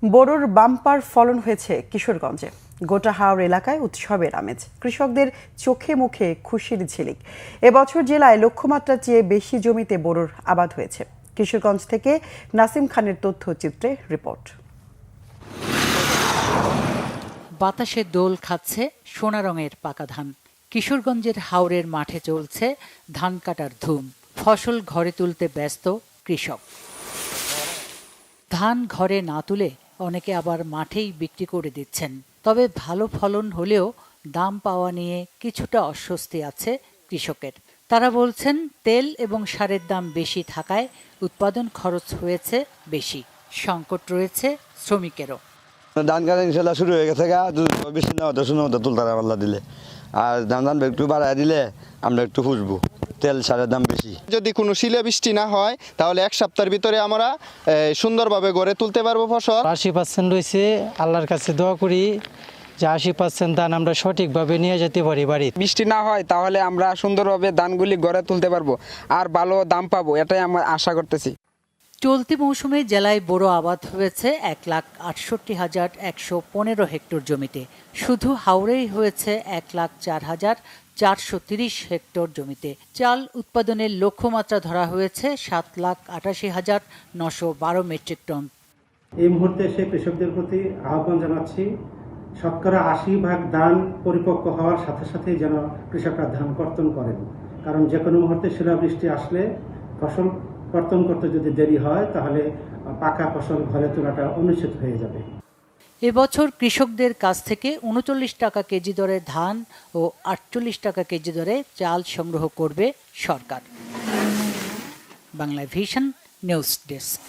বোরোর bumper ফলন হয়েছে কিশোরগঞ্জে। গোটা হাওর এলাকায় উৎসবের আমেজ, কৃষকদের চোখে মুখে খুশির ঝিলিক। এবছর জেলায় লক্ষ্যমাত্রার চেয়ে বেশি জমিতে বোরোর আবাদ হয়েছে। কিশোরগঞ্জ থেকে নাসিম খানের তথ্যচিত্রে রিপোর্ট। বাতাসে দোল খাচ্ছে সোনা রঙের পাকা ধান। কিশোরগঞ্জের হাওরের মাঠে চলছে ধান কাটার ধুম। ফসল ঘরে তুলতে ব্যস্ত কৃষক। ধান ঘরে না তুলে অনেকে আবার মাঠেই বিক্রি করে দিচ্ছেন। তবে ভালো ফলন হলেও দাম পাওয়া নিয়ে কিছুটা অস্বস্তি আছে কৃষকের। তারা বলছেন, তেল এবং সারের দাম বেশি থাকায় উৎপাদন খরচ হয়েছে বেশি। সংকট রয়েছে শ্রমিকেরও। ধান কাটা ইনশাল্লাহ শুরু হয়ে গেছে, বেশি না হতো শূন্য হতো তুলতারা পাল্লা দিলে, আর দাম একটু বাড়ায় দিলে আমরা একটু খুঁজবো। তেল সারের দাম বেশি। যদি কোনো শিলাবৃষ্টি না হয় তাহলে এক সপ্তাহের ভিতরে আমরা সুন্দরভাবে গড়ে তুলতে পারবো ফসল। 80% রয়েছে। আল্লাহর কাছে দোয়া করি যে 80% ধান আমরা সঠিকভাবে নিয়ে যেতে পারি বাড়ি। বৃষ্টি না হয় তাহলে আমরা সুন্দরভাবে ধানগুলি গড়ে তুলতে পারবো আর ভালো দাম পাবো, এটাই আমরা আশা করতেছি। চলতি মৌসুমে জেলায় বোরো আবাদ হয়েছে 1,68,115 হেক্টর জমিতে। শুধু হাওরেই হয়েছে 1,04,430 হেক্টর জমিতে। চাল উৎপাদনের লক্ষ্যমাত্রা ধরা হয়েছে 7,88,912 মেট্রিক টন। এই মুহূর্তে এসে কৃষকদের প্রতি আহ্বান জানাচ্ছি, শতকরা 80% ধান পরিপক্ক হওয়ার সাথে সাথেই যেন কৃষকরা ধান কর্তন করেন, কারণ যে কোনো মুহূর্তে শিলাবৃষ্টি আসলে ফসল কর্তন করতে যদি দেরি হয় তাহলে পাকা ফসল ঘরে তোলাটা অনিশ্চিত হয়ে যাবে। এবছর কৃষকদের কাছ থেকে 39 টাকা কেজি দরে ধান ও 48 টাকা কেজি দরে চাল সংগ্রহ করবে সরকার। Bangla vision news desk.